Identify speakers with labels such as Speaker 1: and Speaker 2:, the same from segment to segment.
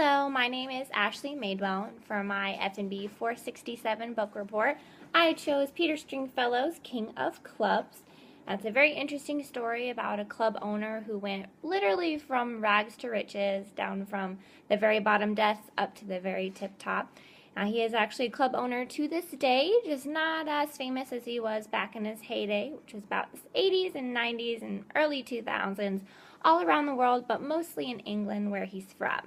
Speaker 1: Hello, my name is Ashley Madewell, and for my F&B 467 book report, I chose Peter Stringfellow's King of Clubs. It's a very interesting story about a club owner who went literally from rags to riches, down from the very bottom depths up to the very tip top. Now, he is actually a club owner to this day, just not as famous as he was back in his heyday, which was about the 80s and 90s and early 2000s, all around the world, but mostly in England where he's from.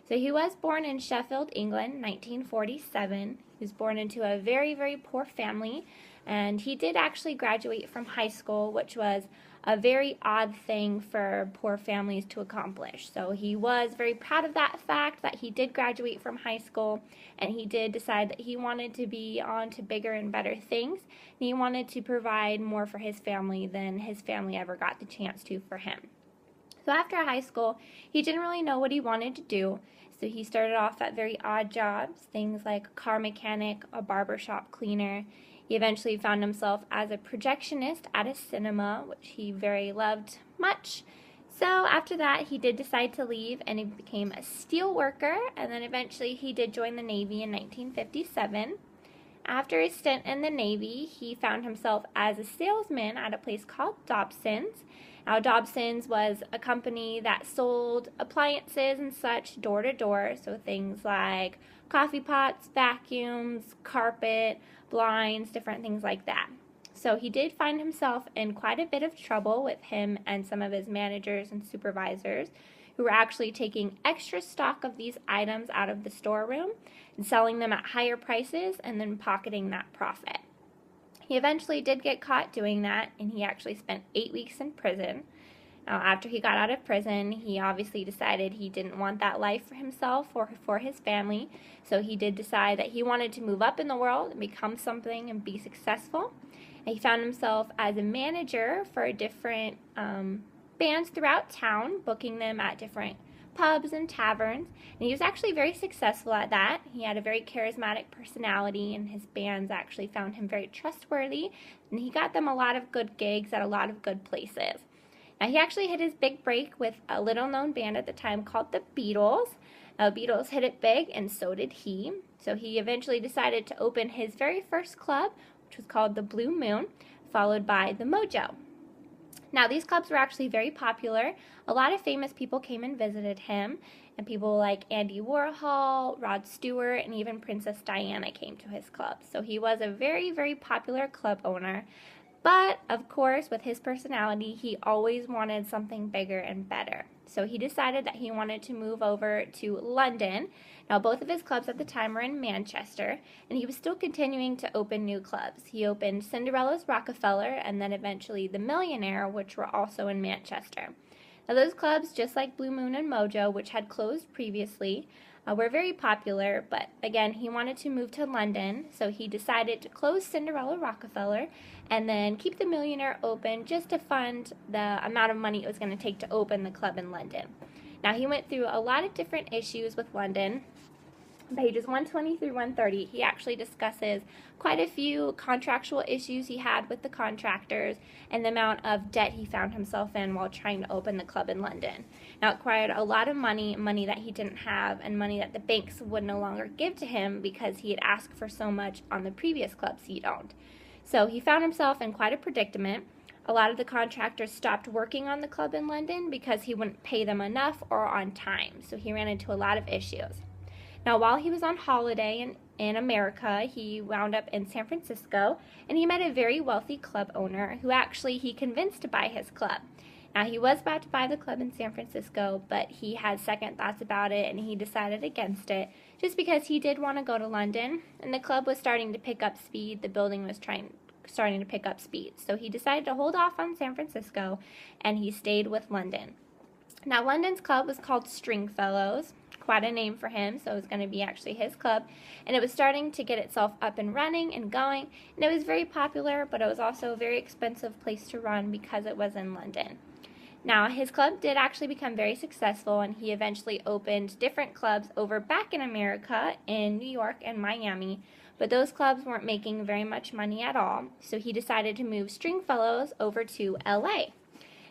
Speaker 1: So he was born in Sheffield, England, 1947. He was born into a very, very poor family, and he did actually graduate from high school, which was a very odd thing for poor families to accomplish. So he was very proud of that fact that he did graduate from high school, and he did decide that he wanted to be on to bigger and better things, and he wanted to provide more for his family than his family ever got the chance to for him. So after high school, he didn't really know what he wanted to do, so he started off at very odd jobs, things like a car mechanic, a barbershop cleaner. He eventually found himself as a projectionist at a cinema, which he very loved much. So after that, he did decide to leave, and he became a steel worker, and then eventually he did join the Navy in 1957. After his stint in the Navy, he found himself as a salesman at a place called Dobson's. Now, Dobson's was a company that sold appliances and such door to door, so things like coffee pots, vacuums, carpet, blinds, different things like that. So he did find himself in quite a bit of trouble with him and some of his managers and supervisors, who were actually taking extra stock of these items out of the storeroom and selling them at higher prices and then pocketing that profit. He eventually did get caught doing that, and he actually spent 8 weeks in prison. Now, after he got out of prison, he obviously decided he didn't want that life for himself or for his family, so he did decide that he wanted to move up in the world and become something and be successful. And he found himself as a manager for different bands throughout town, booking them at different pubs and taverns, and he was actually very successful at that. He had a very charismatic personality, and his bands actually found him very trustworthy, and he got them a lot of good gigs at a lot of good places. Now, he actually hit his big break with a little-known band at the time called the Beatles. The Beatles hit it big, and so did he. So he eventually decided to open his very first club, which was called the Blue Moon, followed by the Mojo. Now, these clubs were actually very popular. A lot of famous people came and visited him, and people like Andy Warhol, Rod Stewart, and even Princess Diana came to his club. So he was a very, very popular club owner. But, of course, with his personality, he always wanted something bigger and better. So he decided that he wanted to move over to London. Now, both of his clubs at the time were in Manchester, and he was still continuing to open new clubs. He opened Cinderella's Rockefeller, and then eventually the Millionaire, which were also in Manchester. Now, those clubs, just like Blue Moon and Mojo, which had closed previously, were very popular, but again, he wanted to move to London, so he decided to close Cinderella Rockefeller and then keep the Millionaire open just to fund the amount of money it was going to take to open the club in London. Now, he went through a lot of different issues with London. Pages 120 through 130, he actually discusses quite a few contractual issues he had with the contractors and the amount of debt he found himself in while trying to open the club in London. Now, it required a lot of money that he didn't have, and money that the banks would no longer give to him because he had asked for so much on the previous clubs he'd owned. So he found himself in quite a predicament. A lot of the contractors stopped working on the club in London because he wouldn't pay them enough or on time, so he ran into a lot of issues. Now, while he was on holiday in America, he wound up in San Francisco, and he met a very wealthy club owner who actually he convinced to buy his club. Now, he was about to buy the club in San Francisco, but he had second thoughts about it, and he decided against it, just because he did want to go to London, and the club was starting to pick up speed. The building was starting to pick up speed. So he decided to hold off on San Francisco, and he stayed with London. Now, London's club was called Stringfellows. Quite a name for him, so it was going to be actually his club, and it was starting to get itself up and running and going, and it was very popular, but it was also a very expensive place to run because it was in London. Now, his club did actually become very successful, and he eventually opened different clubs over back in America, in New York and Miami, but those clubs weren't making very much money at all, so he decided to move Stringfellows over to LA.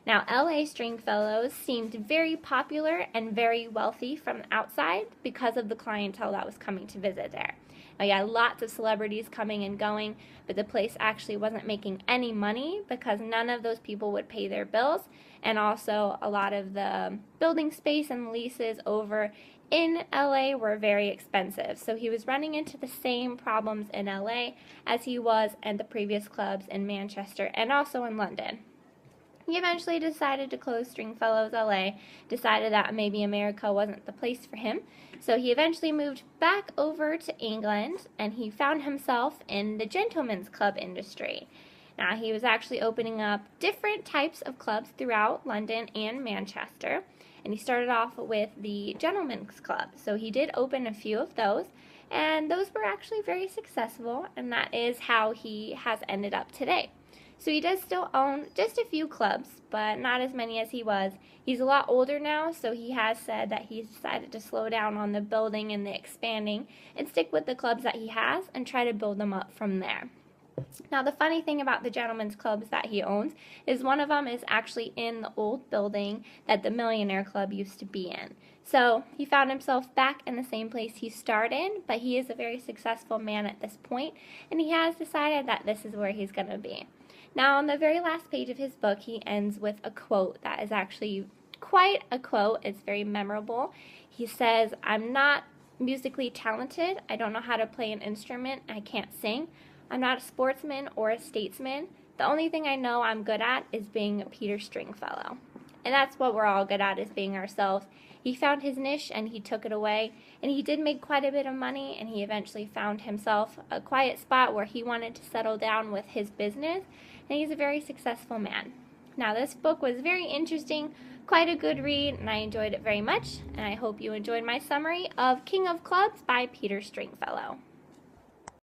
Speaker 1: Now, LA Stringfellows seemed very popular and very wealthy from the outside because of the clientele that was coming to visit there. Now, you had lots of celebrities coming and going, but the place actually wasn't making any money because none of those people would pay their bills, and also a lot of the building space and leases over in LA were very expensive. So he was running into the same problems in LA as he was at the previous clubs in Manchester and also in London. He eventually decided to close Stringfellows LA, decided that maybe America wasn't the place for him. So he eventually moved back over to England, and he found himself in the gentleman's club industry. Now, he was actually opening up different types of clubs throughout London and Manchester, and he started off with the gentleman's club. So he did open a few of those, and those were actually very successful, and that is how he has ended up today. So he does still own just a few clubs, but not as many as he was. He's a lot older now, so he has said that he's decided to slow down on the building and the expanding and stick with the clubs that he has and try to build them up from there. Now, the funny thing about the gentlemen's clubs that he owns is one of them is actually in the old building that the Millionaire Club used to be in. So he found himself back in the same place he started, but he is a very successful man at this point, and he has decided that this is where he's going to be. Now, on the very last page of his book, he ends with a quote that is actually quite a quote. It's very memorable. He says, "I'm not musically talented. I don't know how to play an instrument. I can't sing. I'm not a sportsman or a statesman. The only thing I know I'm good at is being Peter Stringfellow." And that's what we're all good at, is being ourselves. He found his niche and he took it away, and he did make quite a bit of money, and he eventually found himself a quiet spot where he wanted to settle down with his business, and he's a very successful man. Now, this book was very interesting, quite a good read, and I enjoyed it very much, and I hope you enjoyed my summary of King of Clubs by Peter Stringfellow.